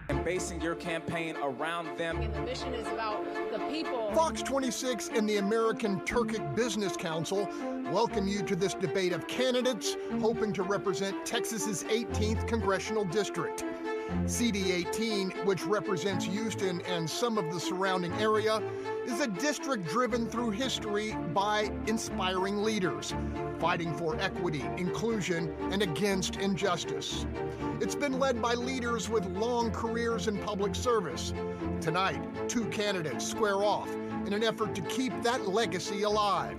and basing your campaign around them. And the mission is about the people. Fox 26 and the American Turkic Business Council welcome you to this debate of candidates hoping to represent Texas's 18th Congressional District. CD-18, which represents Houston and some of the surrounding area, is a district driven through history by inspiring leaders, fighting for equity, inclusion, and against injustice. It's been led by leaders with long careers in public service. Tonight, two candidates square off in an effort to keep that legacy alive.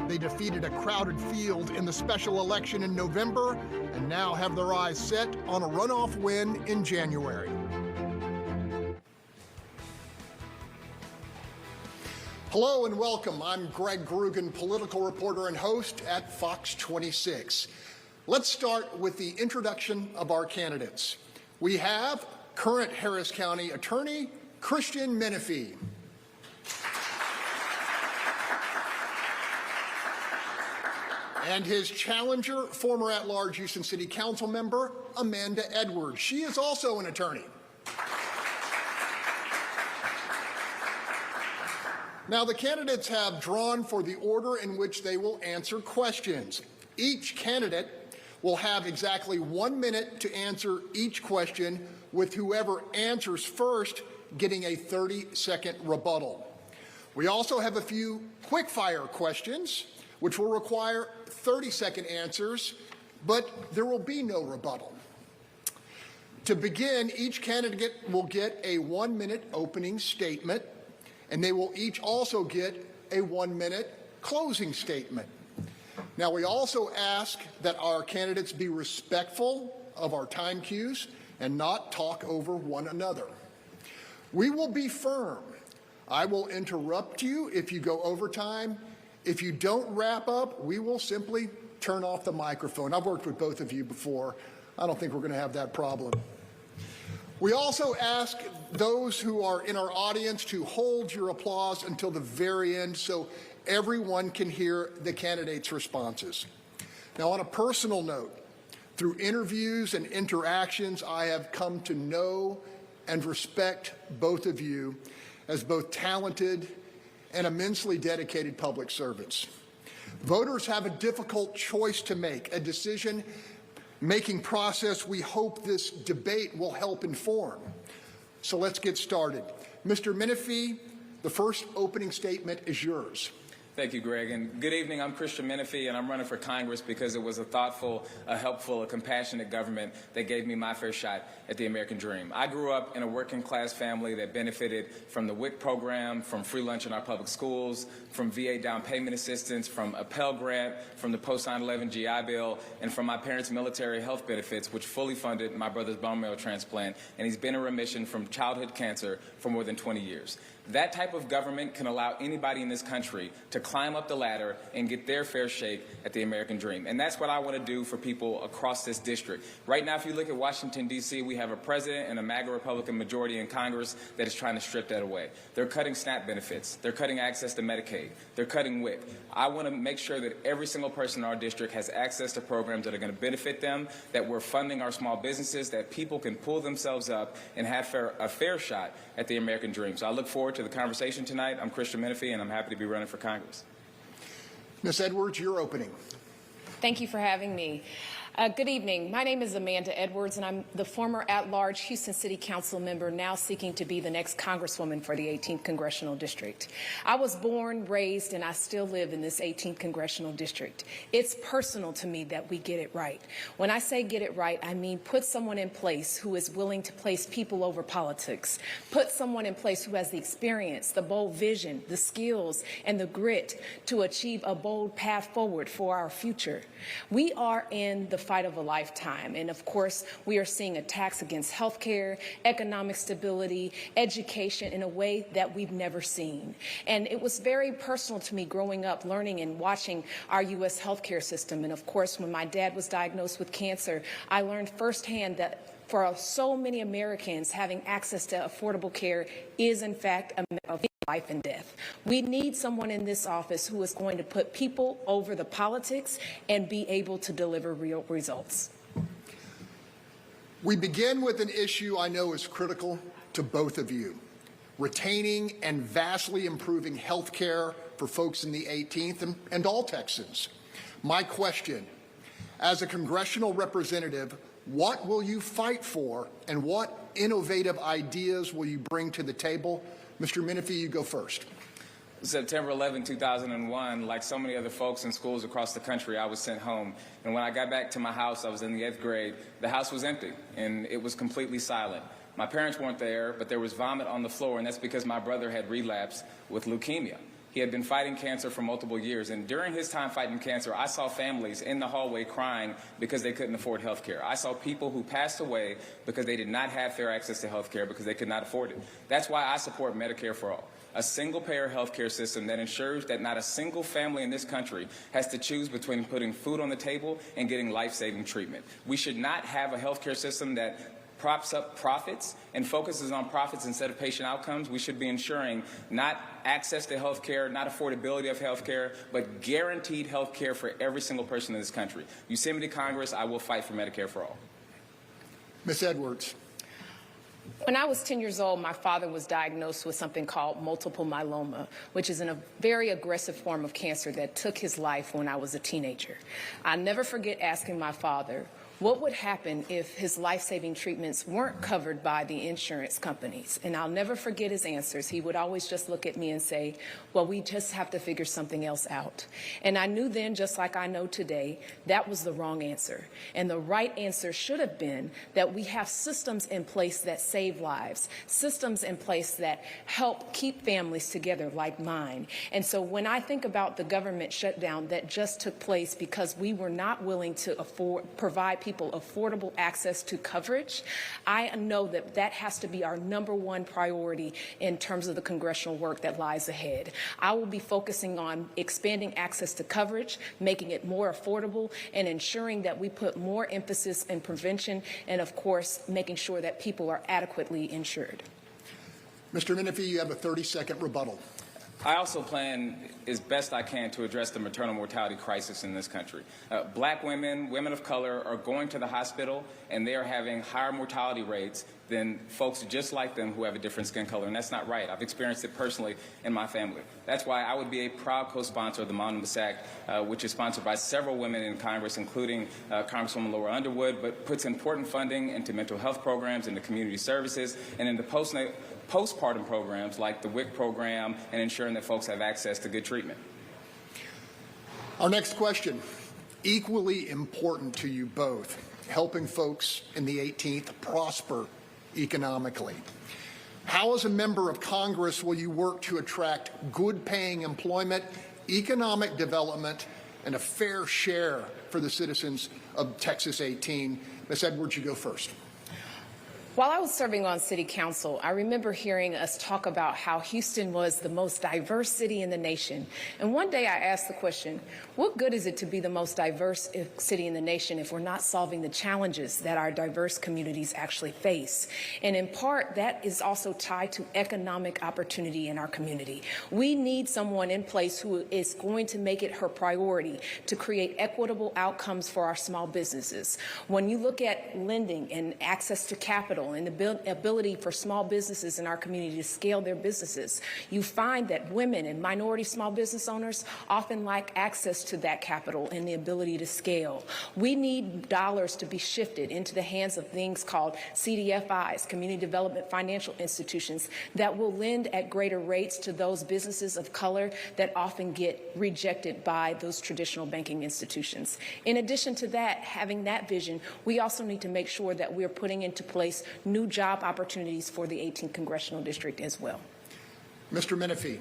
They defeated a crowded field in the special election in November and now have their eyes set on a runoff win in January. Hello and welcome. I'm Greg Groogan, political reporter and host at Fox 26. Let's start with the introduction of our candidates. We have current Harris County Attorney Christian Menefee. And his challenger, former at-large Houston City Council member, Amanda Edwards. She is also an attorney. Now, the candidates have drawn for the order in which they will answer questions. Each candidate will have exactly 1 minute to answer each question, with whoever answers first getting a 30-second rebuttal. We also have a few quick-fire questions, which will require 30-second answers, but there will be no rebuttal. To begin, each candidate will get a 1-minute opening statement, and they will each also get a 1-minute closing statement. Now, we also ask that our candidates be respectful of our time cues and not talk over one another. We will be firm. I will interrupt you if you go over time. If you don't wrap up, we will simply turn off the microphone. I've worked with both of you before. I don't think we're going to have that problem. We also ask those who are in our audience to hold your applause until the very end so everyone can hear the candidates' responses. Now, on a personal note, through interviews and interactions, I have come to know and respect both of you as both talented and immensely dedicated public servants. Voters have a difficult choice to make, a decision-making process we hope this debate will help inform. So let's get started. Mr. Menefee, the first opening statement is yours. Thank you, Greg, and good evening. I'm Christian Menefee, and I'm running for Congress because it was a thoughtful, a helpful, a compassionate government that gave me my fair shot at the American dream. I grew up in a working-class family that benefited from the WIC program, from free lunch in our public schools, from VA down payment assistance, from a Pell Grant, from the post-9/11 GI Bill, and from my parents' military health benefits, which fully funded my brother's bone marrow transplant, and he's been in remission from childhood cancer for more than 20 years. That type of government can allow anybody in this country to climb up the ladder and get their fair shake at the American dream. And that's what I want to do for people across this district. Right now, if you look at Washington, D.C., we have a president and a MAGA Republican majority in Congress that is trying to strip that away. They're cutting SNAP benefits. They're cutting access to Medicaid. They're cutting WIC. I want to make sure that every single person in our district has access to programs that are going to benefit them, that we're funding our small businesses, that people can pull themselves up and have a fair shot at the American dream. So I look forward to the conversation tonight. I'm Christian Menefee, and I'm happy to be running for Congress. Ms. Edwards, your opening. Thank you for having me. Good evening. My name is Amanda Edwards, and I'm the former at-large Houston City Council member now seeking to be the next Congresswoman for the 18th Congressional District. I was born, raised, and I still live in this 18th Congressional District. It's personal to me that we get it right. When I say get it right, I mean put someone in place who is willing to place people over politics. Put someone in place who has the experience, the bold vision, the skills, and the grit to achieve a bold path forward for our future. We are in the fight of a lifetime. And of course, we are seeing attacks against healthcare, economic stability, education in a way that we've never seen. And it was very personal to me growing up, learning and watching our U.S. healthcare system. And of course, when my dad was diagnosed with cancer, I learned firsthand that for so many Americans, having access to affordable care is in fact a matter of life and death. We need someone in this office who is going to put people over the politics and be able to deliver real results. We begin with an issue I know is critical to both of you: retaining and vastly improving health care for folks in the 18th and all Texans. My question, as a congressional representative, what will you fight for, and what innovative ideas will you bring to the table? Mr. Menefee, you go first. September 11, 2001, like so many other folks in schools across the country, I was sent home. And when I got back to my house, I was in the 8th grade, the house was empty, and it was completely silent. My parents weren't there, but there was vomit on the floor, and that's because my brother had relapsed with leukemia. He had been fighting cancer for multiple years, and during his time fighting cancer, I saw families in the hallway crying because they couldn't afford health care. I saw people who passed away because they did not have fair access to health care because they could not afford it. That's why I support Medicare for All, a single-payer health care system that ensures that not a single family in this country has to choose between putting food on the table and getting life-saving treatment. We should not have a health care system that props up profits and focuses on profits instead of patient outcomes. We should be ensuring not access to health care, not affordability of health care, but guaranteed health care for every single person in this country. You send me to Congress, I will fight for Medicare for all. Ms. Edwards. When I was 10 years old, my father was diagnosed with something called multiple myeloma, which is a very aggressive form of cancer that took his life when I was a teenager. I'll never forget asking my father what would happen if his life-saving treatments weren't covered by the insurance companies. And I'll never forget his answers. He would always just look at me and say, well, we just have to figure something else out. And I knew then, just like I know today, that was the wrong answer. And the right answer should have been that we have systems in place that save lives, systems in place that help keep families together like mine. And so when I think about the government shutdown that just took place because we were not willing to provide people affordable access to coverage, I know that that has to be our #1 priority in terms of the congressional work that lies ahead. I will be focusing on expanding access to coverage, making it more affordable, and ensuring that we put more emphasis in prevention and, of course, making sure that people are adequately insured. Mr. Menefee, you have a 30-second rebuttal. I also plan as best I can to address the maternal mortality crisis in this country. Black women, women of color are going to the hospital and they are having higher mortality rates than folks just like them who have a different skin color, and that's not right. I've experienced it personally in my family. That's why I would be a proud co-sponsor of the Omnibus Act, which is sponsored by several women in Congress, including Congresswoman Laura Underwood, but puts important funding into mental health programs, into community services, and into postpartum programs like the WIC program, and ensuring that folks have access to good treatment. Our next question, equally important to you both, helping folks in the 18th prosper economically. How, as a member of Congress, will you work to attract good-paying employment, economic development, and a fair share for the citizens of Texas 18? Ms. Edwards, you go first. While I was serving on city council, I remember hearing us talk about how Houston was the most diverse city in the nation. And one day I asked the question, what good is it to be the most diverse city in the nation if we're not solving the challenges that our diverse communities actually face? And in part, that is also tied to economic opportunity in our community. We need someone in place who is going to make it her priority to create equitable outcomes for our small businesses. When you look at lending and access to capital, and the ability for small businesses in our community to scale their businesses, you find that women and minority small business owners often lack access to that capital and the ability to scale. We need dollars to be shifted into the hands of things called CDFIs, Community Development Financial Institutions, that will lend at greater rates to those businesses of color that often get rejected by those traditional banking institutions. In addition to that, having that vision, we also need to make sure that we're putting into place new job opportunities for the 18th Congressional District as well. Mr. Menefee.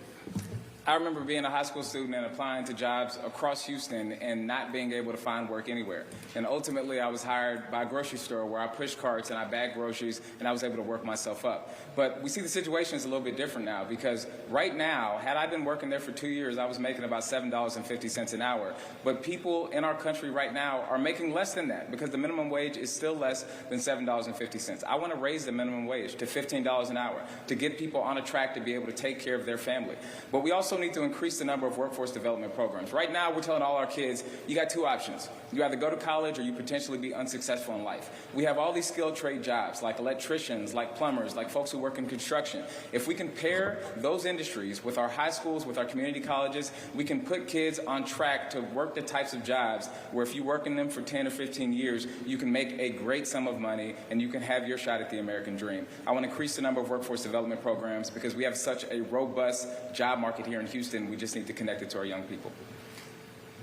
I remember being a high school student and applying to jobs across Houston and not being able to find work anywhere. And ultimately, I was hired by a grocery store where I pushed carts and I bagged groceries and I was able to work myself up. But we see the situation is a little bit different now, because right now, had I been working there for 2 years, I was making about $7.50 an hour. But people in our country right now are making less than that because the minimum wage is still less than $7.50. I want to raise the minimum wage to $15 an hour to get people on a track to be able to take care of their family. But we also also need to increase the number of workforce development programs. Right now, we're telling all our kids, you got two options. You either go to college or you potentially be unsuccessful in life. We have all these skilled trade jobs like electricians, like plumbers, like folks who work in construction. If we can pair those industries with our high schools, with our community colleges, we can put kids on track to work the types of jobs where if you work in them for 10 or 15 years, you can make a great sum of money and you can have your shot at the American dream. I want to increase the number of workforce development programs because we have such a robust job market here in Houston. We just need to connect it to our young people.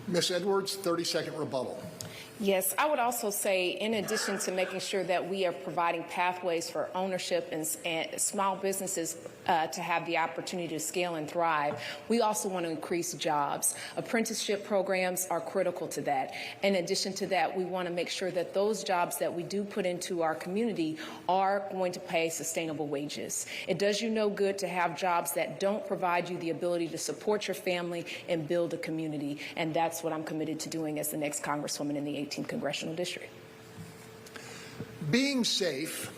Ms. Edwards, 30-second rebuttal. Yes, I would also say, in addition to making sure that we are providing pathways for ownership and small businesses to have the opportunity to scale and thrive, we also want to increase jobs. Apprenticeship programs are critical to that. In addition to that, we want to make sure that those jobs that we do put into our community are going to pay sustainable wages. It does you no good to have jobs that don't provide you the ability to support your family and build a community, and that's what I'm committed to doing as the next Congresswoman in the 18th Congressional District. Being safe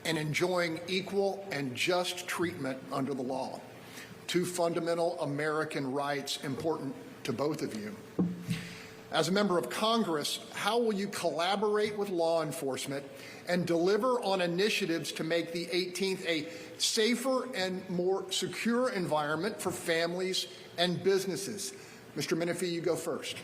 and enjoying equal and just treatment under the law, two fundamental American rights important to both of you. As a member of Congress, how will you collaborate with law enforcement and deliver on initiatives to make the 18th a safer and more secure environment for families and businesses? Mr. Menefee, you go first.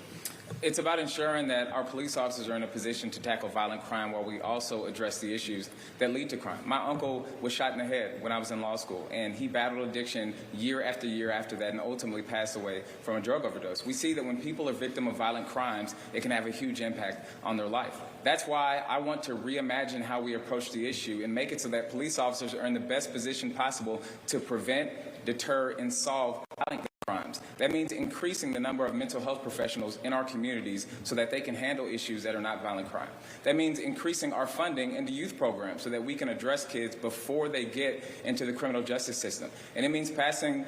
It's about ensuring that our police officers are in a position to tackle violent crime while we also address the issues that lead to crime. My uncle was shot in the head when I was in law school, and he battled addiction year after year after that and ultimately passed away from a drug overdose. We see that when people are victims of violent crimes, it can have a huge impact on their life. That's why I want to reimagine how we approach the issue and make it so that police officers are in the best position possible to prevent, deter, and solve violent crimes. That means increasing the number of mental health professionals in our communities so that they can handle issues that are not violent crime. That means increasing our funding into youth programs so that we can address kids before they get into the criminal justice system. And it means passing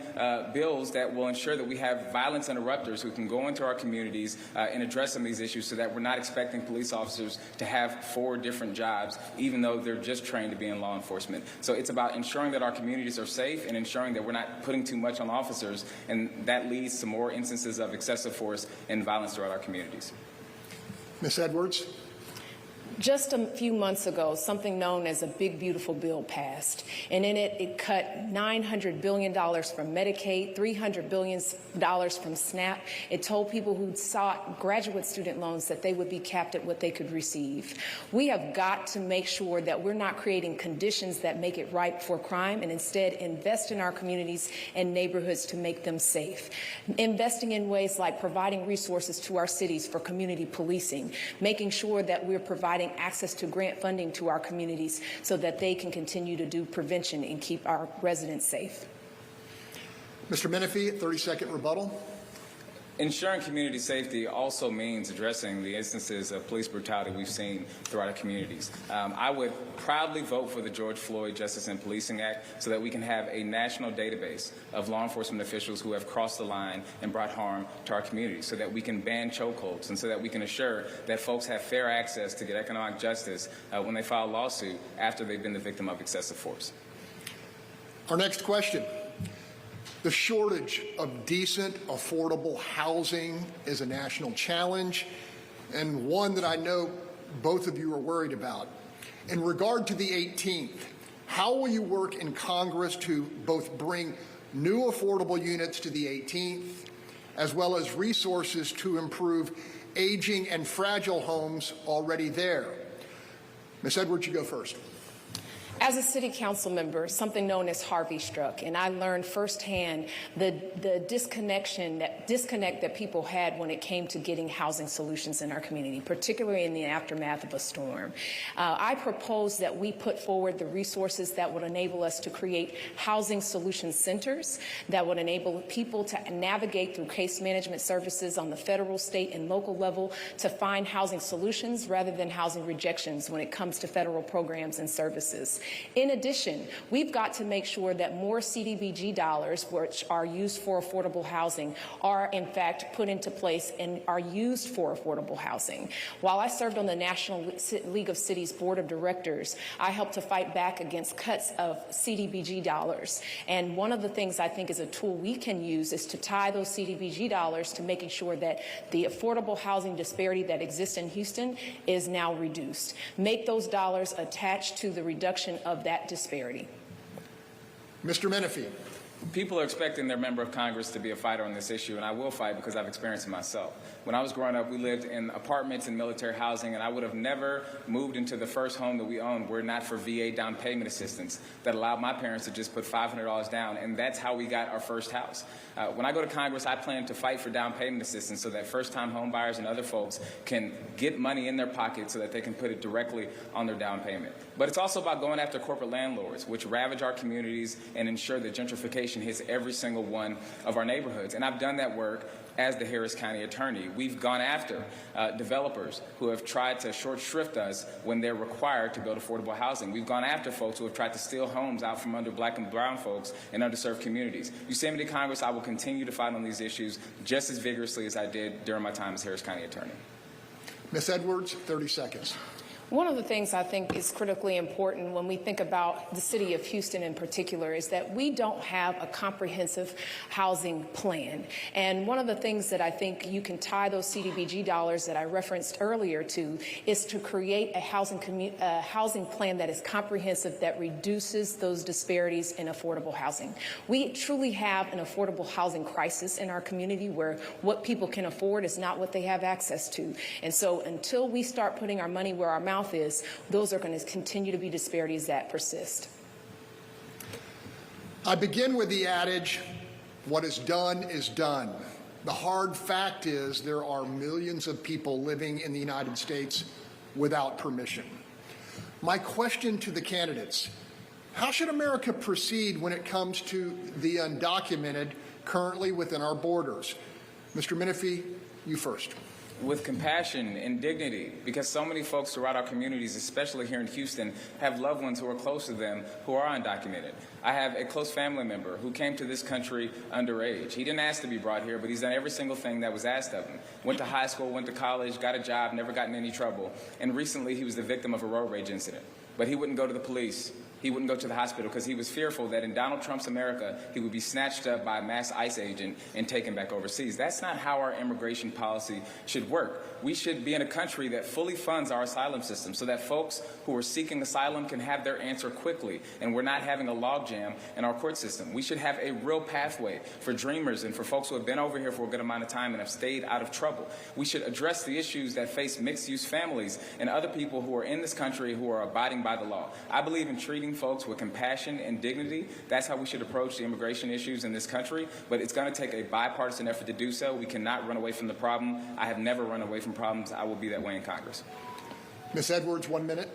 bills that will ensure that we have violence interrupters who can go into our communities and address some of these issues so that we're not expecting police officers to have 4 different jobs, even though they're just trained to be in law enforcement. So it's about ensuring that our communities are safe and ensuring that we're not putting too much on officers, and that leads to more instances of excessive force and violence throughout our communities. Ms. Edwards. Just a few months ago, something known as a Big Beautiful Bill passed, and in it, it cut $900 billion from Medicaid, $300 billion from SNAP. It told people who sought graduate student loans that they would be capped at what they could receive. We have got to make sure that we're not creating conditions that make it ripe for crime, and instead invest in our communities and neighborhoods to make them safe. Investing in ways like providing resources to our cities for community policing, making sure that we're providing access to grant funding to our communities so that they can continue to do prevention and keep our residents safe. Mr. Menefee, 30-second rebuttal. Ensuring community safety also means addressing the instances of police brutality we've seen throughout our communities. I would proudly vote for the George Floyd Justice and Policing Act so that we can have a national database of law enforcement officials who have crossed the line and brought harm to our communities, so that we can ban chokeholds and so that we can assure that folks have fair access to get economic justice when they file a lawsuit after they've been the victim of excessive force. Our next question. The shortage of decent, affordable housing is a national challenge, and one that I know both of you are worried about. In regard to the 18th, how will you work in Congress to both bring new affordable units to the 18th, as well as resources to improve aging and fragile homes already there? Ms. Edwards, you go first. As a city council member, something known as Harvey struck, and I learned firsthand the disconnect that people had when it came to getting housing solutions in our community, particularly in the aftermath of a storm. I propose that we put forward the resources that would enable us to create housing solution centers that would enable people to navigate through case management services on the federal, state, and local level to find housing solutions rather than housing rejections when it comes to federal programs and services. In addition, we've got to make sure that more CDBG dollars, which are used for affordable housing, are in fact put into place and are used for affordable housing. While I served on the National League of Cities Board of Directors, I helped to fight back against cuts of CDBG dollars. And one of the things I think is a tool we can use is to tie those CDBG dollars to making sure that the affordable housing disparity that exists in Houston is now reduced. Make those dollars attached to the reduction of that disparity. Mr. Menefee. People are expecting their member of Congress to be a fighter on this issue, and I will fight because I've experienced it myself. When I was growing up, we lived in apartments and military housing, and I would have never moved into the first home that we owned were it not for VA down payment assistance that allowed my parents to just put $500 down, and that's how we got our first house. When I go to Congress, I plan to fight for down payment assistance so that first-time home buyers and other folks can get money in their pocket so that they can put it directly on their down payment. But it's also about going after corporate landlords, which ravage our communities and ensure that gentrification hits every single one of our neighborhoods. And I've done that work as the Harris County attorney. We've gone after developers who have tried to short shrift us when they're required to build affordable housing. We've gone after folks who have tried to steal homes out from under black and brown folks in underserved communities. You send me to Congress, I will continue to fight on these issues just as vigorously as I did during my time as Harris County attorney. Ms. Edwards, 30 seconds. One of the things I think is critically important when we think about the city of Houston in particular is that we don't have a comprehensive housing plan. And one of the things that I think you can tie those CDBG dollars that I referenced earlier to is to create a housing plan that is comprehensive, that reduces those disparities in affordable housing. We truly have an affordable housing crisis in our community where what people can afford is not what they have access to. And so until we start putting our money where our mouth is, those are going to continue to be disparities that persist. I begin with the adage, what is done is done. The hard fact is there are millions of people living in the United States without permission. My question to the candidates, how should America proceed when it comes to the undocumented currently within our borders? Mr. Menefee, you first. With compassion and dignity, because so many folks throughout our communities, especially here in Houston, have loved ones who are close to them who are undocumented. I have a close family member who came to this country underage. He didn't ask to be brought here, but he's done every single thing that was asked of him. Went to high school, went to college, got a job, never got in any trouble. And recently he was the victim of a road rage incident. But he wouldn't go to the police. He wouldn't go to the hospital because he was fearful that in Donald Trump's America, he would be snatched up by a mass ICE agent and taken back overseas. That's not how our immigration policy should work. We should be in a country that fully funds our asylum system so that folks who are seeking asylum can have their answer quickly, and we're not having a logjam in our court system. We should have a real pathway for dreamers and for folks who have been over here for a good amount of time and have stayed out of trouble. We should address the issues that face mixed-use families and other people who are in this country who are abiding by the law. I believe in treating folks with compassion and dignity. That's how we should approach the immigration issues in this country, but it's going to take a bipartisan effort to do so. We cannot run away from the problem. I have never run away from problems. I will be that way in Congress. Ms. Edwards, 1 minute.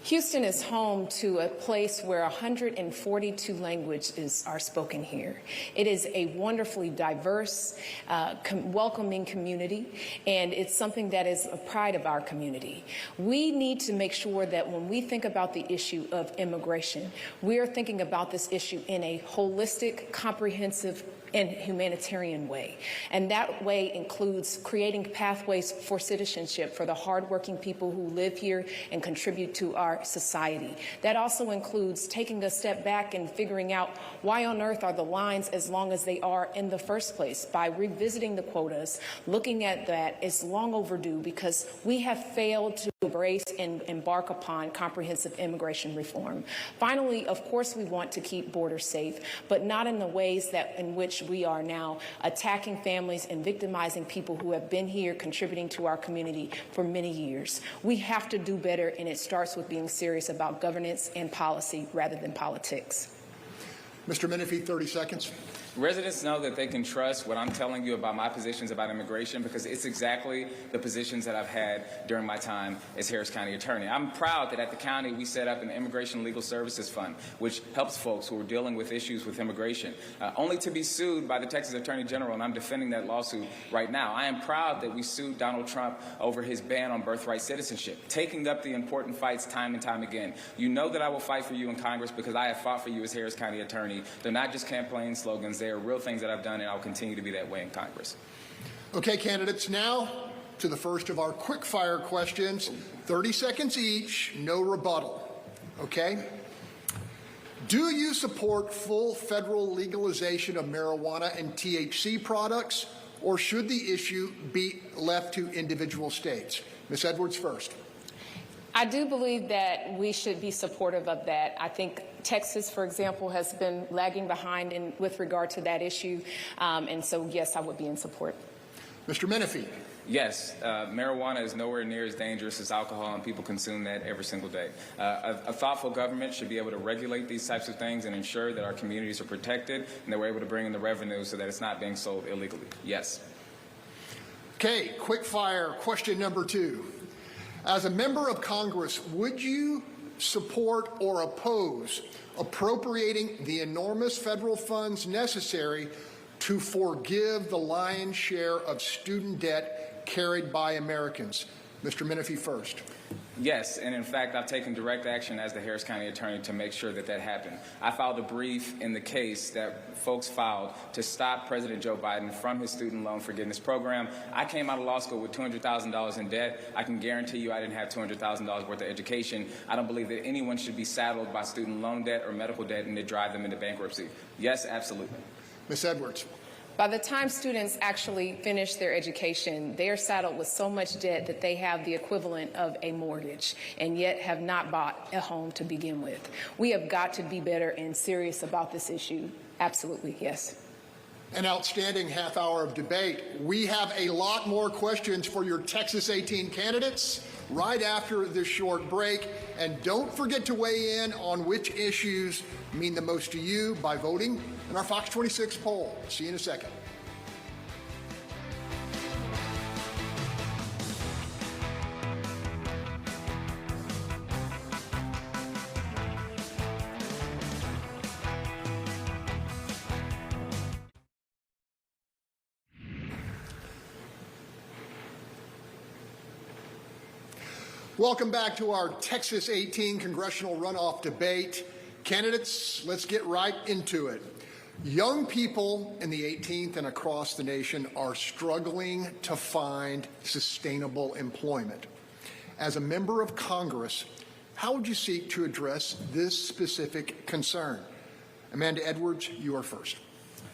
Houston is home to a place where 142 languages are spoken here. It is a wonderfully diverse, welcoming community, and it's something that is a pride of our community. We need to make sure that when we think about the issue of immigration, we are thinking about this issue in a holistic, comprehensive, and humanitarian way. And that way includes creating pathways for citizenship for the hardworking people who live here and contribute to our society. That also includes taking a step back and figuring out why on earth are the lines as long as they are in the first place. By revisiting the quotas, looking at that, it's long overdue because we have failed to embrace and embark upon comprehensive immigration reform. Finally, of course, we want to keep borders safe, but not in the ways that in which we are now attacking families and victimizing people who have been here contributing to our community for many years. We have to do better, and it starts with being serious about governance and policy rather than politics. Mr. Menefee, 30 seconds. Residents know that they can trust what I'm telling you about my positions about immigration because it's exactly the positions that I've had during my time as Harris County Attorney. I'm proud that at the county we set up an Immigration Legal Services Fund, which helps folks who are dealing with issues with immigration, only to be sued by the Texas Attorney General, and I'm defending that lawsuit right now. I am proud that we sued Donald Trump over his ban on birthright citizenship, taking up the important fights time and time again. You know that I will fight for you in Congress because I have fought for you as Harris County Attorney. They're not just campaign slogans. They are real things that I've done, and I'll continue to be that way in Congress. Okay, candidates, now to the first of our quick-fire questions. 30 seconds each, no rebuttal. Okay? Do you support full federal legalization of marijuana and THC products, or should the issue be left to individual states? Ms. Edwards first. I do believe that we should be supportive of that. I think Texas, for example, has been lagging behind with regard to that issue. And so, yes, I would be in support. Mr. Menefee. Yes, marijuana is nowhere near as dangerous as alcohol, and people consume that every single day. A thoughtful government should be able to regulate these types of things and ensure that our communities are protected and that we're able to bring in the revenue so that it's not being sold illegally. Yes. Okay, quick fire question number 2. As a member of Congress, would you support or oppose appropriating the enormous federal funds necessary to forgive the lion's share of student debt carried by Americans? Mr. Menefee first. Yes, and in fact, I've taken direct action as the Harris County Attorney to make sure that that happened. I filed a brief in the case that folks filed to stop President Joe Biden from his student loan forgiveness program. I came out of law school with $200,000 in debt. I can guarantee you I didn't have $200,000 worth of education. I don't believe that anyone should be saddled by student loan debt or medical debt and to drive them into bankruptcy. Yes, absolutely. Ms. Edwards. By the time students actually finish their education, they are saddled with so much debt that they have the equivalent of a mortgage and yet have not bought a home to begin with. We have got to be better and serious about this issue. Absolutely, yes. An outstanding half hour of debate. We have a lot more questions for your Texas 18 candidates right after this short break. And don't forget to weigh in on which issues mean the most to you by voting in our Fox 26 poll. See you in a second. Welcome back to our Texas 18 congressional runoff debate. Candidates, let's get right into it. Young people in the 18th and across the nation are struggling to find sustainable employment. As a member of Congress, how would you seek to address this specific concern? Amanda Edwards, you are first.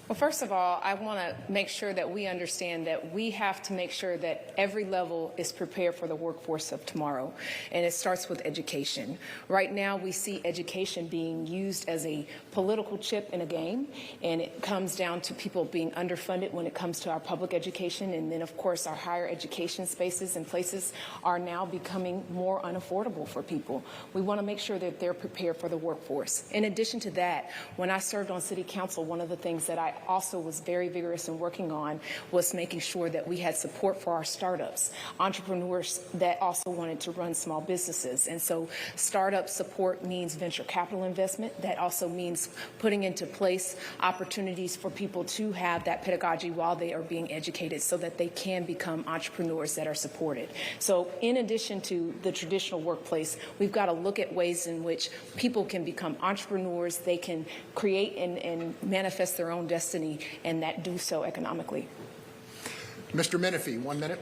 Well, first of all, I want to make sure that we understand that we have to make sure that every level is prepared for the workforce of tomorrow, and it starts with education. Right now, we see education being used as a political chip in a game, and it comes down to people being underfunded when it comes to our public education, and then, of course, our higher education spaces and places are now becoming more unaffordable for people. We want to make sure that they're prepared for the workforce. In addition to that, when I served on City Council, one of the things that I also was very vigorous in working on was making sure that we had support for our startups, entrepreneurs that also wanted to run small businesses. And so startup support means venture capital investment. That also means putting into place opportunities for people to have that pedagogy while they are being educated so that they can become entrepreneurs that are supported. So in addition to the traditional workplace, we've got to look at ways in which people can become entrepreneurs, they can create and manifest their own destiny, and that do so economically. Mr. Menefee, 1 minute.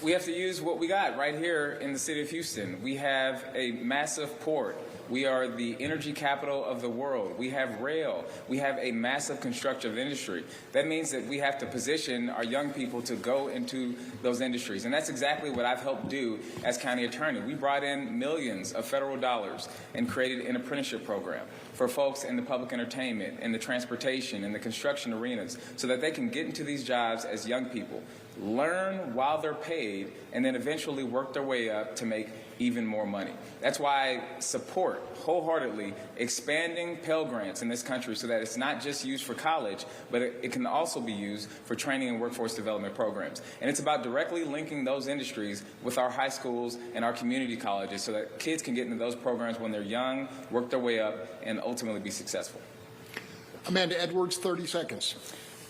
We have to use what we got right here in the city of Houston. We have a massive port. We are the energy capital of the world. We have rail. We have a massive construction industry. That means that we have to position our young people to go into those industries. And that's exactly what I've helped do as county attorney. We brought in millions of federal dollars and created an apprenticeship program for folks in the public entertainment, in the transportation, in the construction arenas, so that they can get into these jobs as young people, learn while they're paid, and then eventually work their way up to make even more money. That's why I support wholeheartedly expanding Pell Grants in this country so that it's not just used for college, but it can also be used for training and workforce development programs. And it's about directly linking those industries with our high schools and our community colleges so that kids can get into those programs when they're young, work their way up, and ultimately be successful. Amanda Edwards, 30 seconds.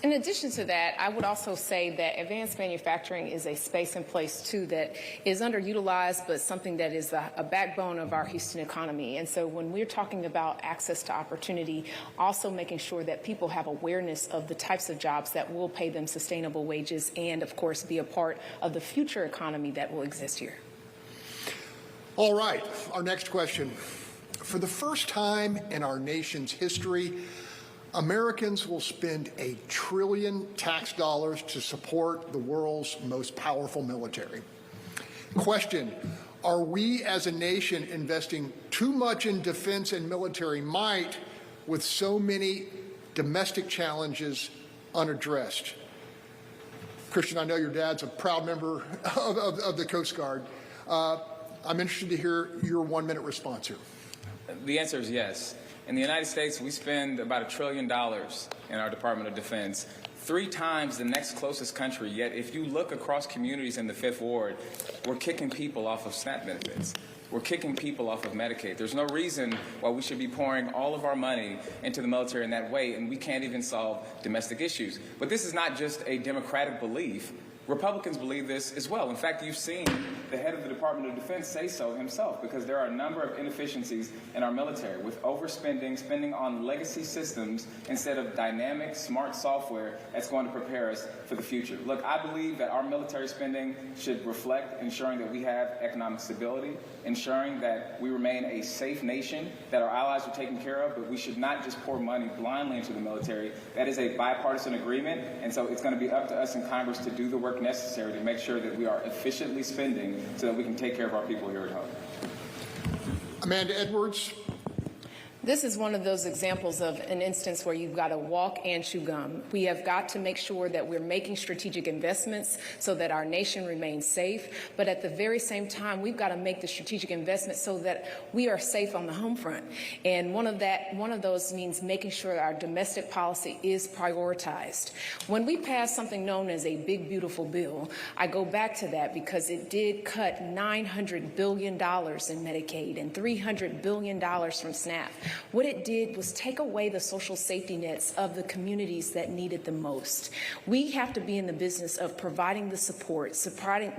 In addition to that, I would also say that advanced manufacturing is a space and place, too, that is underutilized, but something that is a backbone of our Houston economy. And so when we're talking about access to opportunity, also making sure that people have awareness of the types of jobs that will pay them sustainable wages and, of course, be a part of the future economy that will exist here. All right, our next question. For the first time in our nation's history, Americans will spend $1 trillion tax dollars to support the world's most powerful military. Question, are we as a nation investing too much in defense and military might with so many domestic challenges unaddressed? Christian, I know your dad's a proud member of the Coast Guard. I'm interested to hear your 1-minute response here. The answer is yes. In the United States, we spend about $1 trillion in our Department of Defense, 3 times the next closest country. Yet if you look across communities in the 5th Ward, we're kicking people off of SNAP benefits. We're kicking people off of Medicaid. There's no reason why we should be pouring all of our money into the military in that way, and we can't even solve domestic issues. But this is not just a Democratic belief. Republicans believe this as well. In fact, you've seen the head of the Department of Defense say so himself, because there are a number of inefficiencies in our military with overspending, spending on legacy systems instead of dynamic, smart software that's going to prepare us for the future. Look, I believe that our military spending should reflect ensuring that we have economic stability, ensuring that we remain a safe nation, that our allies are taken care of, but we should not just pour money blindly into the military. That is a bipartisan agreement, and so it's going to be up to us in Congress to do the work necessary to make sure that we are efficiently spending so that we can take care of our people here at home. Amanda Edwards. This is one of those examples of an instance where you've got to walk and chew gum. We have got to make sure that we're making strategic investments so that our nation remains safe. But at the very same time, we've got to make the strategic investments so that we are safe on the home front. And one of those means making sure our domestic policy is prioritized. When we pass something known as a big, beautiful bill, I go back to that because it did cut $900 billion in Medicaid and $300 billion from SNAP. What it did was take away the social safety nets of the communities that needed the most. We have to be in the business of providing the support,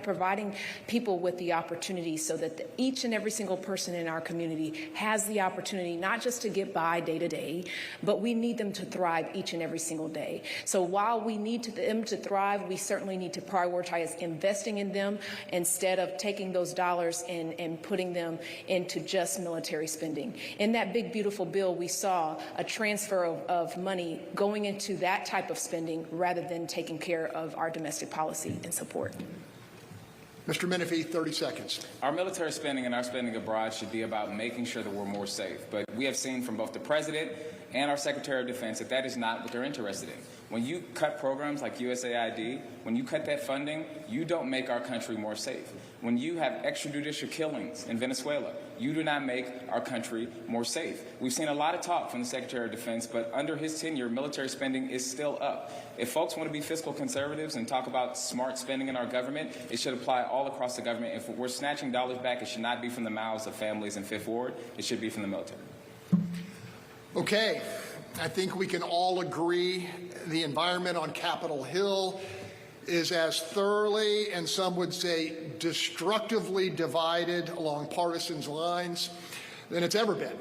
providing people with the opportunity so that each and every single person in our community has the opportunity not just to get by day to day, but we need them to thrive each and every single day. So while we need them to thrive, we certainly need to prioritize investing in them instead of taking those dollars and putting them into just military spending. In that big, beautiful bill, we saw a transfer of money going into that type of spending rather than taking care of our domestic policy and support. Mr. Menefee, 30 seconds. Our military spending and our spending abroad should be about making sure that we're more safe. But we have seen from both the President and our Secretary of Defense that that is not what they're interested in. When you cut programs like USAID, when you cut that funding, you don't make our country more safe. When you have extrajudicial killings in Venezuela, you do not make our country more safe. We've seen a lot of talk from the Secretary of Defense, but under his tenure, military spending is still up. If folks want to be fiscal conservatives and talk about smart spending in our government, it should apply all across the government. If we're snatching dollars back, it should not be from the mouths of families in Fifth Ward. It should be from the military. Okay, I think we can all agree the environment on Capitol Hill is as thoroughly, and some would say destructively divided along partisan lines than it's ever been.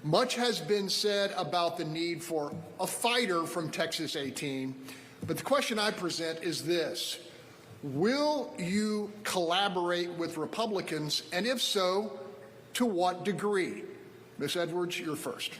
Much has been said about the need for a fighter from Texas 18, but the question I present is this: will you collaborate with Republicans, and if so, to what degree? Ms. Edwards, you're first.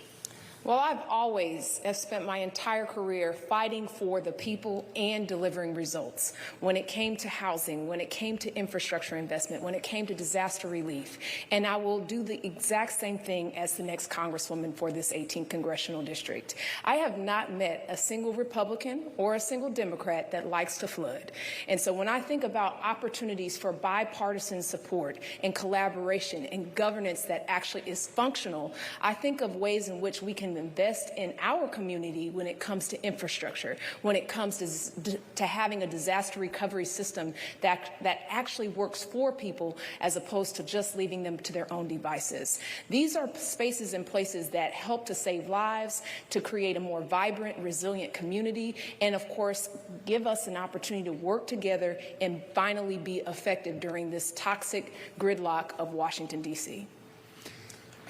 Well, I've always spent my entire career fighting for the people and delivering results. When it came to housing, when it came to infrastructure investment, when it came to disaster relief. And I will do the exact same thing as the next Congresswoman for this 18th Congressional District. I have not met a single Republican or a single Democrat that likes to flood. And so when I think about opportunities for bipartisan support and collaboration and governance that actually is functional, I think of ways in which we can invest in our community when it comes to infrastructure, when it comes to having a disaster recovery system that actually works for people as opposed to just leaving them to their own devices. These are spaces and places that help to save lives, to create a more vibrant, resilient community, and of course, give us an opportunity to work together and finally be effective during this toxic gridlock of Washington, D.C.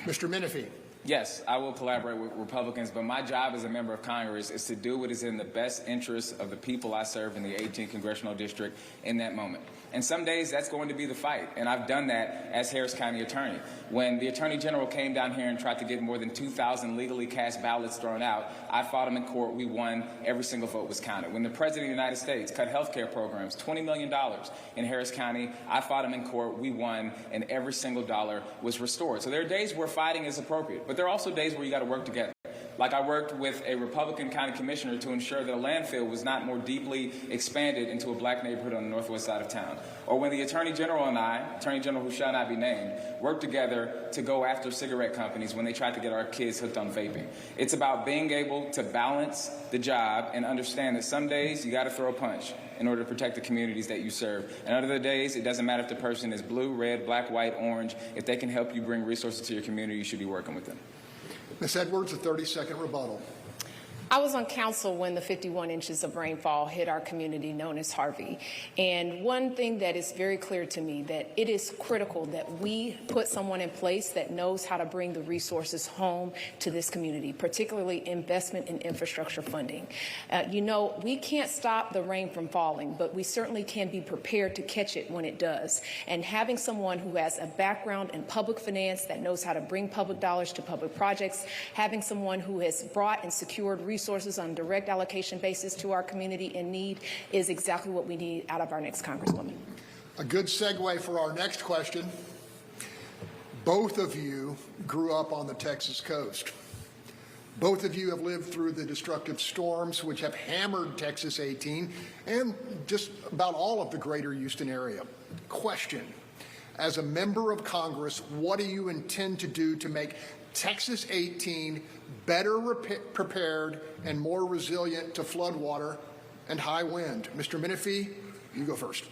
Mr. Menefee. Yes, I will collaborate with Republicans, but my job as a member of Congress is to do what is in the best interest of the people I serve in the 18th Congressional District in that moment. And some days that's going to be the fight, and I've done that as Harris County attorney. When the Attorney General came down here and tried to get more than 2,000 legally cast ballots thrown out, I fought him in court. We won. Every single vote was counted. When the President of the United States cut health care programs, $20 million in Harris County, I fought him in court. We won, and every single dollar was restored. So there are days where fighting is appropriate, but there are also days where you got to work together. Like I worked with a Republican county commissioner to ensure that a landfill was not more deeply expanded into a black neighborhood on the northwest side of town. Or when the Attorney General and I, Attorney General who shall not be named, worked together to go after cigarette companies when they tried to get our kids hooked on vaping. It's about being able to balance the job and understand that some days you got to throw a punch in order to protect the communities that you serve. And other days, it doesn't matter if the person is blue, red, black, white, orange. If they can help you bring resources to your community, you should be working with them. Ms. Edwards, a 30-second rebuttal. I was on council when the 51 inches of rainfall hit our community known as Harvey. And one thing that is very clear to me, that it is critical that we put someone in place that knows how to bring the resources home to this community, particularly investment in infrastructure funding. You know, we can't stop the rain from falling, but we certainly can be prepared to catch it when it does. And having someone who has a background in public finance that knows how to bring public dollars to public projects, having someone who has brought and secured resources on a direct allocation basis to our community in need is exactly what we need out of our next Congresswoman. A good segue for our next question. Both of you grew up on the Texas coast. Both of you have lived through the destructive storms which have hammered Texas 18 and just about all of the greater Houston area. Question: as a member of Congress, what do you intend to do to make Texas 18 better prepared and more resilient to floodwater and high wind? Mr. Menefee, you go first.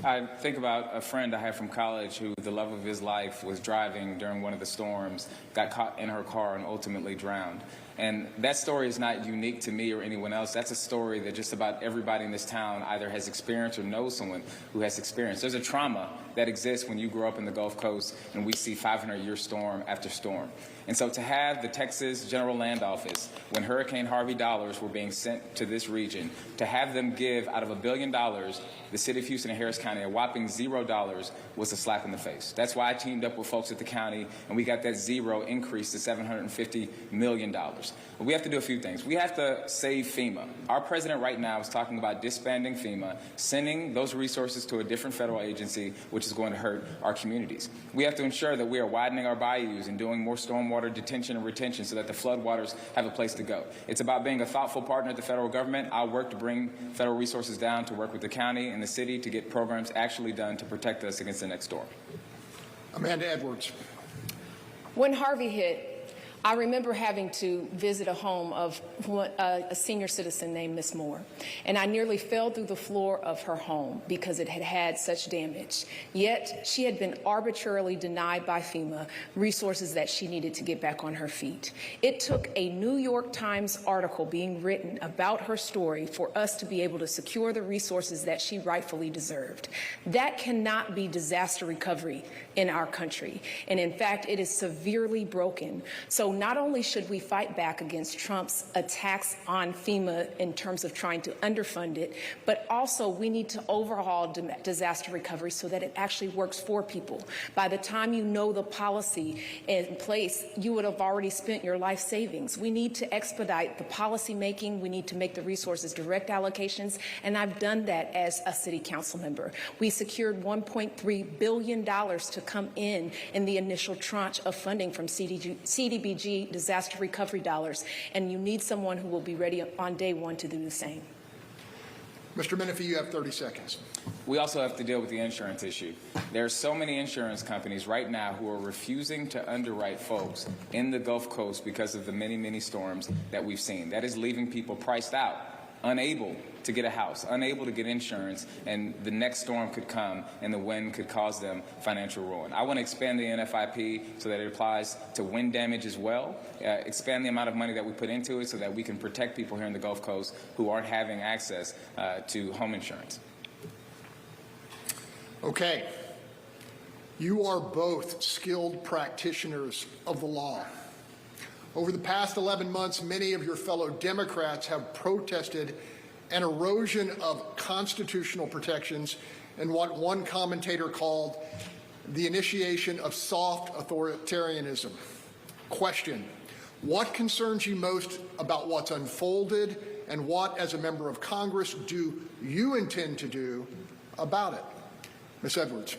I think about a friend I had from college who the love of his life was driving during one of the storms, got caught in her car and ultimately drowned. And that story is not unique to me or anyone else. That's a story that just about everybody in this town either has experienced or knows someone who has experienced. There's a trauma that exists when you grow up in the Gulf Coast and we see 500-year storm after storm. And so to have the Texas General Land Office, when Hurricane Harvey dollars were being sent to this region, to have them give out of $1 billion, the city of Houston and Harris County, a whopping $0 was a slap in the face. That's why I teamed up with folks at the county and we got that zero increase to $750 million. But we have to do a few things. We have to save FEMA. Our president right now is talking about disbanding FEMA, sending those resources to a different federal agency, which is going to hurt our communities. We have to ensure that we are widening our bayous and doing more stormwater detention and retention so that the floodwaters have a place to go. It's about being a thoughtful partner at the federal government. I'll work to bring federal resources down to work with the county and the city to get programs actually done to protect us against the next storm. Amanda Edwards. When Harvey hit, I remember having to visit a home of a senior citizen named Miss Moore, and I nearly fell through the floor of her home because it had had such damage. Yet she had been arbitrarily denied by FEMA resources that she needed to get back on her feet. It took a New York Times article being written about her story for us to be able to secure the resources that she rightfully deserved. That cannot be disaster recovery in our country, and in fact, it is severely broken. So not only should we fight back against Trump's attacks on FEMA in terms of trying to underfund it, but also we need to overhaul disaster recovery so that it actually works for people. By the time you know the policy in place, you would have already spent your life savings. We need to expedite the policy making. We need to make the resources direct allocations, and I've done that as a city council member. We secured $1.3 billion to come in the initial tranche of funding from CDBG disaster recovery dollars, and you need someone who will be ready on day one to do the same. Mr. Menefee, you have 30 seconds. We also have to deal with the insurance issue. There are so many insurance companies right now who are refusing to underwrite folks in the Gulf Coast because of the many, many storms that we've seen. That is leaving people priced out, unable to get a house, unable to get insurance, and the next storm could come and the wind could cause them financial ruin. I want to expand the NFIP so that it applies to wind damage as well, expand the amount of money that we put into it so that we can protect people here in the Gulf Coast who aren't having access to home insurance. Okay. You are both skilled practitioners of the law. Over the past 11 months, many of your fellow Democrats have protested an erosion of constitutional protections and what one commentator called the initiation of soft authoritarianism. Question: what concerns you most about what's unfolded, and what, as a member of Congress, do you intend to do about it? Ms. Edwards.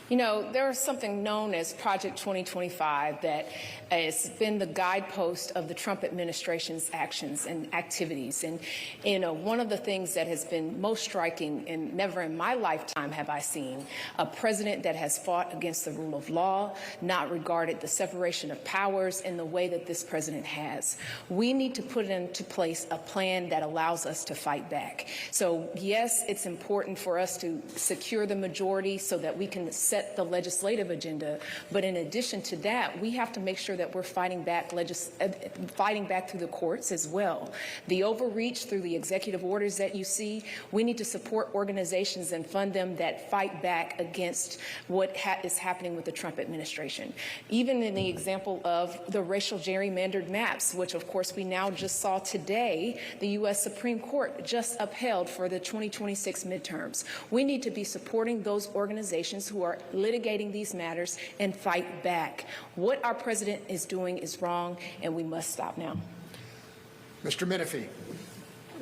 You know, there is something known as Project 2025 that has been the guidepost of the Trump administration's actions and activities. And, you know, one of the things that has been most striking, and never in my lifetime have I seen a president that has fought against the rule of law, not regarded the separation of powers in the way that this president has. We need to put into place a plan that allows us to fight back. So, yes, it's important for us to secure the majority so that we can set the legislative agenda, but in addition to that, we have to make sure that we're fighting back through the courts as well. The overreach through the executive orders that you see, we need to support organizations and fund them that fight back against what is happening with the Trump administration. Even in the example of the racial gerrymandered maps, which of course we now just saw today, the U.S. Supreme Court just upheld for the 2026 midterms. We need to be supporting those organizations who are litigating these matters and fight back. What our president is doing is wrong, and we must stop now. Mr. Menefee.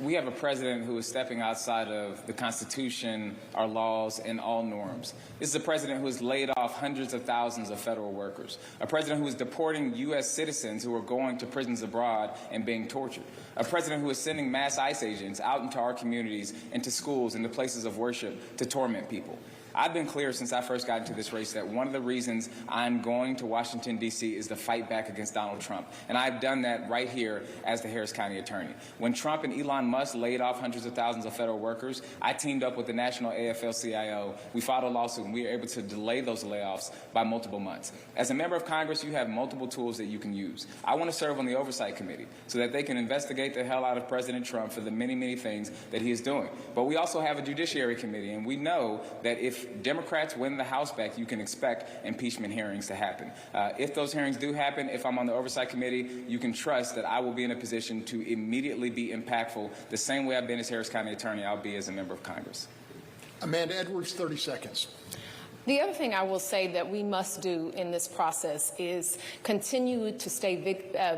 We have a president who is stepping outside of the Constitution, our laws, and all norms. This is a president who has laid off hundreds of thousands of federal workers, a president who is deporting U.S. citizens who are going to prisons abroad and being tortured, a president who is sending mass ICE agents out into our communities, into schools, into places of worship to torment people. I've been clear since I first got into this race that one of the reasons I'm going to Washington, D.C. is to fight back against Donald Trump. And I've done that right here as the Harris County attorney. When Trump and Elon Musk laid off hundreds of thousands of federal workers, I teamed up with the National AFL-CIO. We filed a lawsuit, and we were able to delay those layoffs by multiple months. As a member of Congress, you have multiple tools that you can use. I want to serve on the Oversight Committee so that they can investigate the hell out of President Trump for the many, many things that he is doing. But we also have a Judiciary Committee, and we know that if Democrats win the House back, you can expect impeachment hearings to happen. If those hearings do happen, if I'm on the Oversight Committee, you can trust that I will be in a position to immediately be impactful. The same way I've been as Harris County attorney, I'll be as a member of Congress. Amanda Edwards, 30 seconds. The other thing I will say that we must do in this process is continue to stay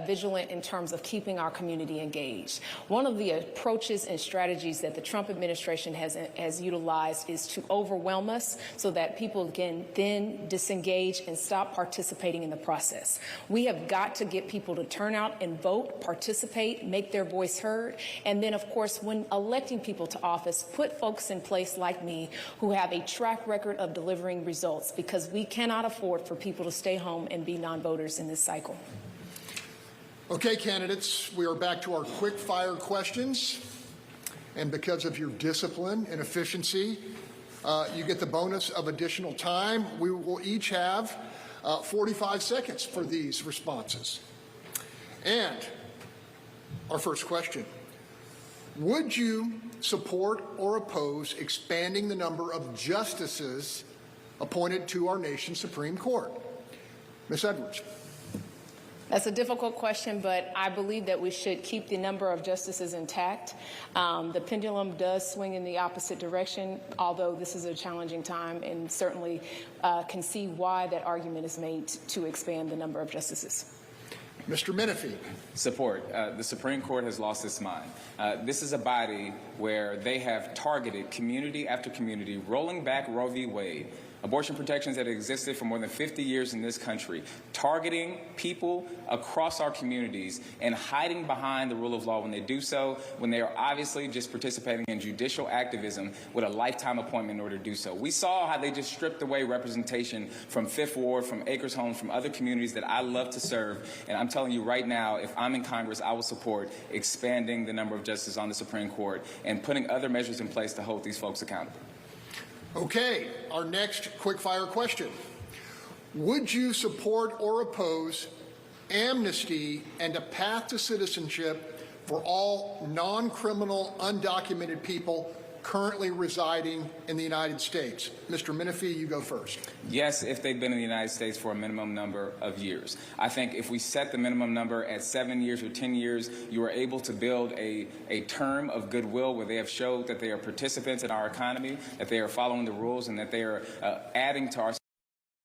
vigilant in terms of keeping our community engaged. One of the approaches and strategies that the Trump administration has utilized is to overwhelm us so that people can then disengage and stop participating in the process. We have got to get people to turn out and vote, participate, make their voice heard, and then, of course, when electing people to office, put folks in place like me who have a track record of delivering results, because we cannot afford for people to stay home and be non-voters in this cycle. Okay, candidates, we are back to our quick fire questions. And because of your discipline and efficiency, you get the bonus of additional time. We will each have 45 seconds for these responses. And our first question: would you support or oppose expanding the number of justices appointed to our nation's Supreme Court? Ms. Edwards. That's a difficult question, but I believe that we should keep the number of justices intact. The pendulum does swing in the opposite direction, although this is a challenging time, and certainly can see why that argument is made to expand the number of justices. Mr. Menefee. Support. The Supreme Court has lost its mind. This is a body where they have targeted community after community, rolling back Roe v. Wade, abortion protections that existed for more than 50 years in this country, targeting people across our communities and hiding behind the rule of law when they do so, when they are obviously just participating in judicial activism with a lifetime appointment in order to do so. We saw how they just stripped away representation from Fifth Ward, from Acres Home, from other communities that I love to serve. And I'm telling you right now, if I'm in Congress, I will support expanding the number of justices on the Supreme Court and putting other measures in place to hold these folks accountable. Okay, our next quickfire question. Would you support or oppose amnesty and a path to citizenship for all non-criminal, undocumented people currently residing in the United States? Mr. Menefee, you go first. Yes, if they've been in the United States for a minimum number of years. I think if we set the minimum number at 7 years or 10 years, you are able to build a term of goodwill where they have showed that they are participants in our economy, that they are following the rules, and that they are adding to our.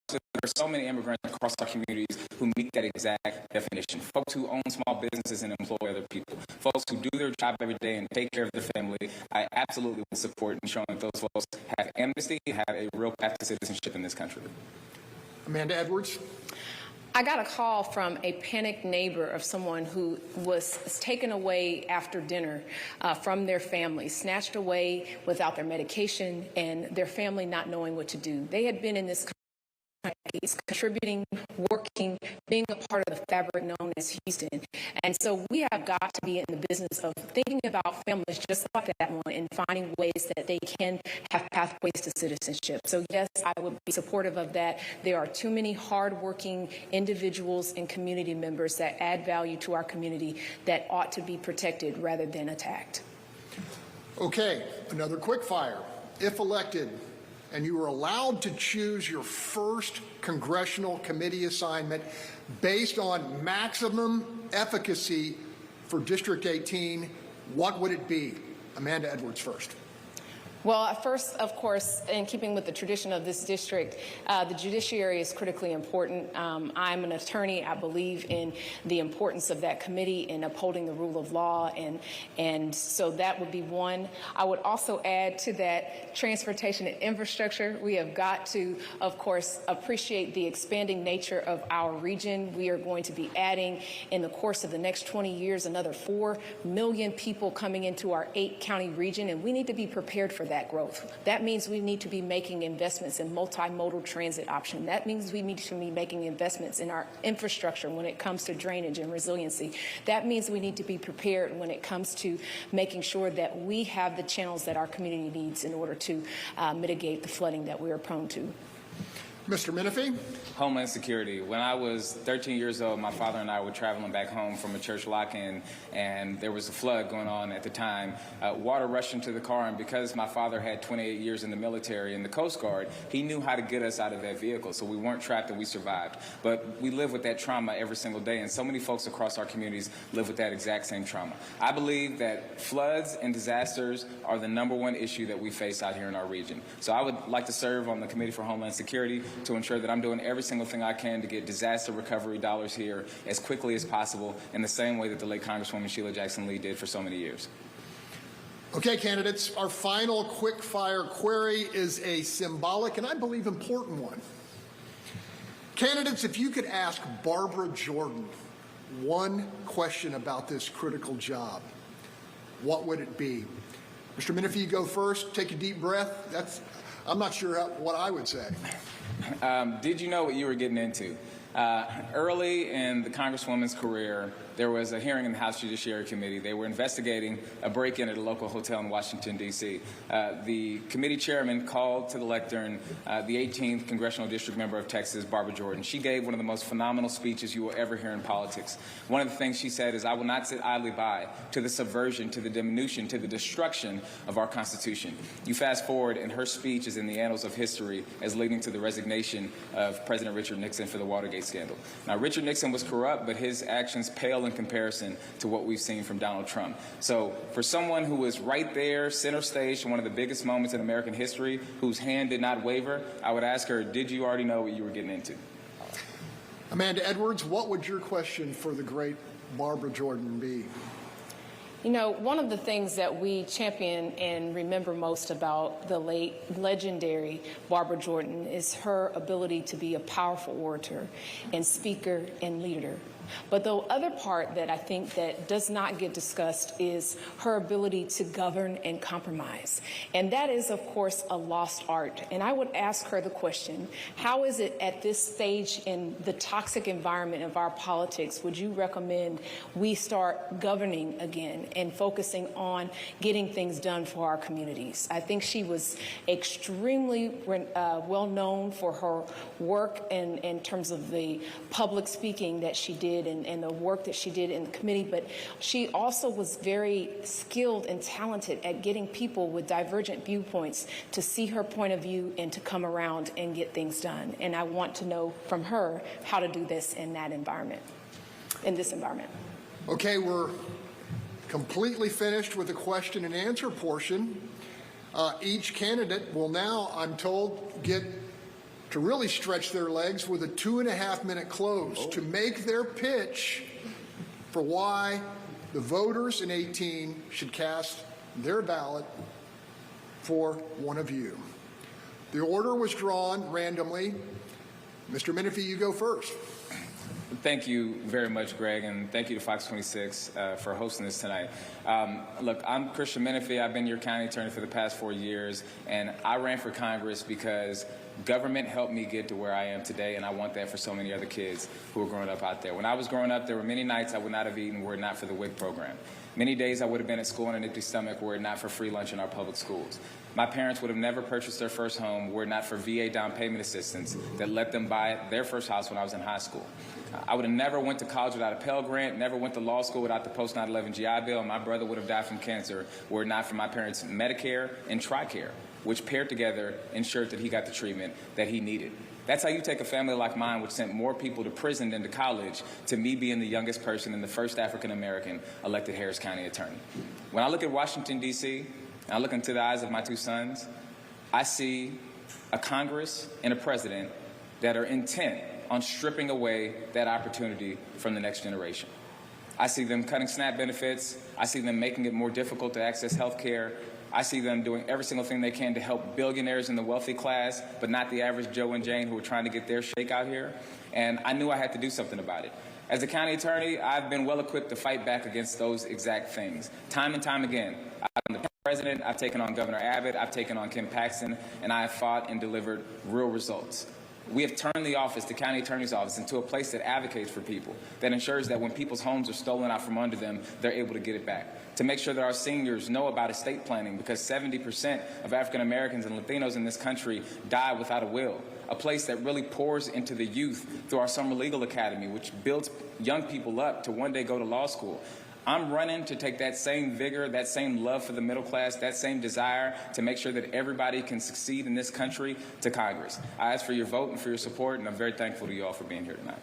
There are so many immigrants across our communities who meet that exact definition. Folks who own small businesses and employ other people. Folks who do their job every day and take care of their family. I absolutely would support in showing that those folks have amnesty, have a real path to citizenship in this country. Amanda Edwards. I got a call from a panicked neighbor of someone who was taken away after dinner from their family, snatched away without their medication, and their family not knowing what to do. They had been in this country, contributing, working, being a part of the fabric known as Houston. And so we have got to be in the business of thinking about families just like that one and finding ways that they can have pathways to citizenship. So yes, I would be supportive of that. There are too many hardworking individuals and community members that add value to our community that ought to be protected rather than attacked. Okay, another quick fire. If elected, and you were allowed to choose your first congressional committee assignment based on maximum efficacy for District 18, what would it be? Amanda Edwards first. Well, first, of course, in keeping with the tradition of this district, the judiciary is critically important. I'm an attorney. I believe in the importance of that committee in upholding the rule of law, and so that would be one. I would also add to that transportation and infrastructure. We have got to, of course, appreciate the expanding nature of our region. We are going to be adding, in the course of the next 20 years, another 4 million people coming into our 8-county region, and we need to be prepared for that growth. That means we need to be making investments in multimodal transit options. That means we need to be making investments in our infrastructure when it comes to drainage and resiliency. That means we need to be prepared when it comes to making sure that we have the channels that our community needs in order to mitigate the flooding that we are prone to. Mr. Menefee? Homeland Security. When I was 13 years old, my father and I were traveling back home from a church lock-in, and there was a flood going on at the time. Water rushed into the car, and because my father had 28 years in the military and the Coast Guard, he knew how to get us out of that vehicle, so we weren't trapped and we survived. But we live with that trauma every single day, and so many folks across our communities live with that exact same trauma. I believe that floods and disasters are the #1 issue that we face out here in our region. So I would like to serve on the Committee for Homeland Security to ensure that I'm doing every single thing I can to get disaster recovery dollars here as quickly as possible in the same way that the late Congresswoman Sheila Jackson Lee did for so many years. Okay, candidates, our final quick fire query is a symbolic and I believe important one. Candidates, if you could ask Barbara Jordan one question about this critical job, what would it be? Mr. Menefee, you go first. Take a deep breath. I'm not sure what I would say. Did you know what you were getting into? Early in the Congresswoman's career, there was a hearing in the House Judiciary Committee. They were investigating a break-in at a local hotel in Washington, D.C. The committee chairman called to the lectern the 18th Congressional District member of Texas, Barbara Jordan. She gave one of the most phenomenal speeches you will ever hear in politics. One of the things she said is, "I will not sit idly by to the subversion, to the diminution, to the destruction of our Constitution." You fast forward, and her speech is in the annals of history as leading to the resignation of President Richard Nixon for the Watergate Watergate scandal. Now, Richard Nixon was corrupt, but his actions pale in comparison to what we've seen from Donald Trump. So for someone who was right there, center stage in one of the biggest moments in American history, whose hand did not waver, I would ask her, did you already know what you were getting into? Amanda Edwards, what would your question for the great Barbara Jordan be? You know, one of the things that we champion and remember most about the late legendary Barbara Jordan is her ability to be a powerful orator and speaker and leader. But the other part that I think that does not get discussed is her ability to govern and compromise. And that is, of course, a lost art. And I would ask her the question, how is it at this stage in the toxic environment of our politics would you recommend we start governing again and focusing on getting things done for our communities? I think she was extremely well known for her work in terms of the public speaking that she did and the work that she did in the committee, but she also was very skilled and talented at getting people with divergent viewpoints to see her point of view and to come around and get things done. And I want to know from her how to do this in that environment, in this environment. Okay, we're completely finished with the question and answer portion. Each candidate will now, I'm told, get to really stretch their legs with a 2.5-minute close to make their pitch for why the voters in 18 should cast their ballot for one of you. The order was drawn randomly. Mr. Menefee, you go first. Thank you very much, Greg, and thank you to Fox 26 for hosting this tonight. Look, I'm Christian Menefee. I've been your county attorney for the past 4 years, and I ran for Congress because government helped me get to where I am today, and I want that for so many other kids who are growing up out there. When I was growing up, there were many nights I would not have eaten were it not for the WIC program. Many days I would have been at school on an empty stomach were it not for free lunch in our public schools. My parents would have never purchased their first home were it not for VA down payment assistance that let them buy their first house when I was in high school. I would have never went to college without a Pell Grant, never went to law school without the post-9/11 GI Bill, and my brother would have died from cancer were it not for my parents' Medicare and TRICARE, which paired together ensured that he got the treatment that he needed. That's how you take a family like mine, which sent more people to prison than to college, to me being the youngest person and the first African-American elected Harris County attorney. When I look at Washington, D.C., and I look into the eyes of my two sons, I see a Congress and a president that are intent on stripping away that opportunity from the next generation. I see them cutting SNAP benefits. I see them making it more difficult to access health care. I see them doing every single thing they can to help billionaires in the wealthy class, but not the average Joe and Jane who are trying to get their shake out here. And I knew I had to do something about it. As a county attorney, I've been well equipped to fight back against those exact things. Time and time again, I've been the president, I've taken on Governor Abbott, I've taken on Kim Paxton, and I have fought and delivered real results. We have turned the office, the county attorney's office, into a place that advocates for people, that ensures that when people's homes are stolen out from under them, they're able to get it back. To make sure that our seniors know about estate planning, because 70% of African Americans and Latinos in this country die without a will. A place that really pours into the youth through our Summer Legal Academy, which builds young people up to one day go to law school. I'm running to take that same vigor, that same love for the middle class, that same desire to make sure that everybody can succeed in this country to Congress. I ask for your vote and for your support, and I'm very thankful to you all for being here tonight.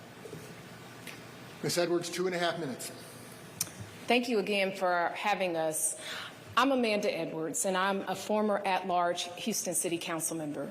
Ms. Edwards, 2.5 minutes. Thank you again for having us. I'm Amanda Edwards, and I'm a former at-large Houston City Council member.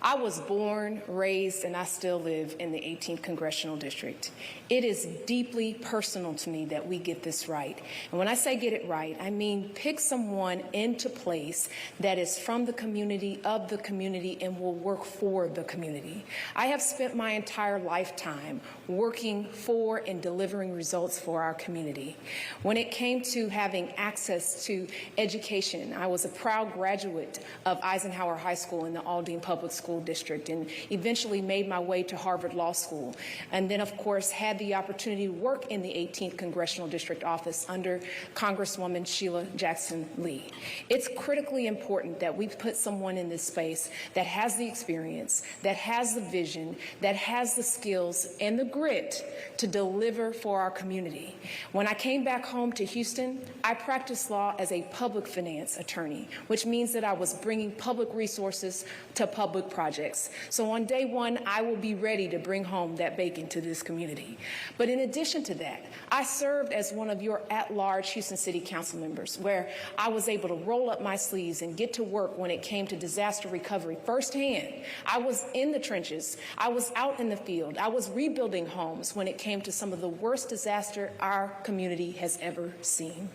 I was born, raised, and I still live in the 18th Congressional District. It is deeply personal to me that we get this right. And when I say get it right, I mean pick someone into place that is from the community, of the community, and will work for the community. I have spent my entire lifetime working for and delivering results for our community. When it came to having access to education, I was a proud graduate of Eisenhower High School in the Aldine Public School District, and eventually made my way to Harvard Law School. And then, of course, had the opportunity to work in the 18th Congressional District office under Congresswoman Sheila Jackson Lee. It's critically important that we put someone in this space that has the experience, that has the vision, that has the skills and the grit to deliver for our community. When I came back home to Houston, I practiced law as a public finance attorney, which means that I was bringing public resources to public public projects. So on day one, I will be ready to bring home that bacon to this community. But in addition to that, I served as one of your at-large Houston City Council members, where I was able to roll up my sleeves and get to work when it came to disaster recovery firsthand. I was in the trenches. I was out in the field. I was rebuilding homes when it came to some of the worst disaster our community has ever seen.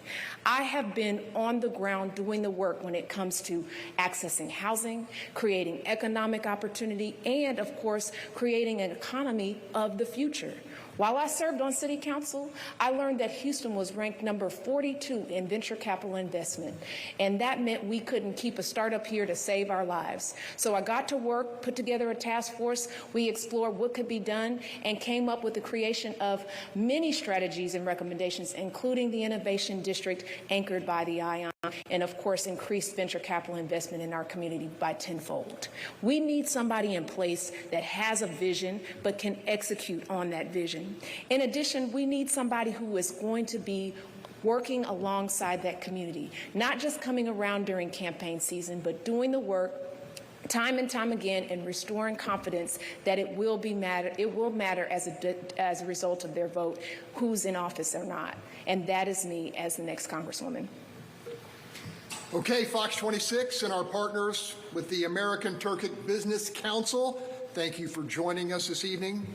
I have been on the ground doing the work when it comes to accessing housing, creating economic opportunity, and, of course, creating an economy of the future. While I served on City Council, I learned that Houston was ranked number 42 in venture capital investment, and that meant we couldn't keep a startup here to save our lives. So I got to work, put together a task force, we explored what could be done, and came up with the creation of many strategies and recommendations, including the Innovation District anchored by the ION, and of course increased venture capital investment in our community by tenfold. We need somebody in place that has a vision but can execute on that vision. In addition, we need somebody who is going to be working alongside that community, not just coming around during campaign season, but doing the work time and time again and restoring confidence that it will matter as a result of their vote, who's in office or not. And that is me as the next Congresswoman. Okay, Fox 26 and our partners with the American Turkic Business Council, thank you for joining us this evening.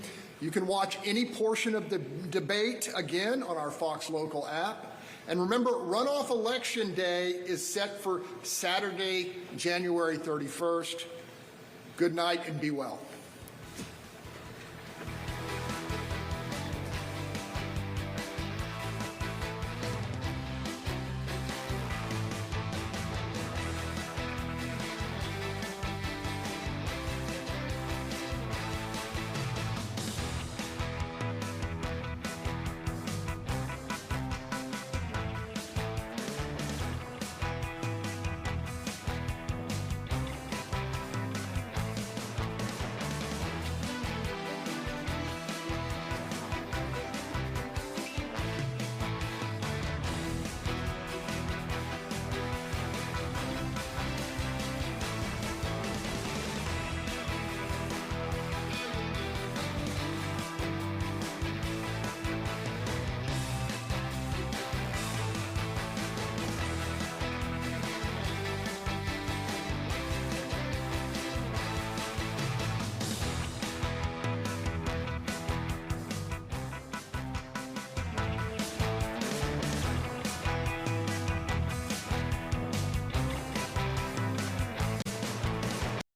You can watch any portion of the debate again on our Fox Local app. And remember, runoff election day is set for Saturday, January 31st. Good night and be well.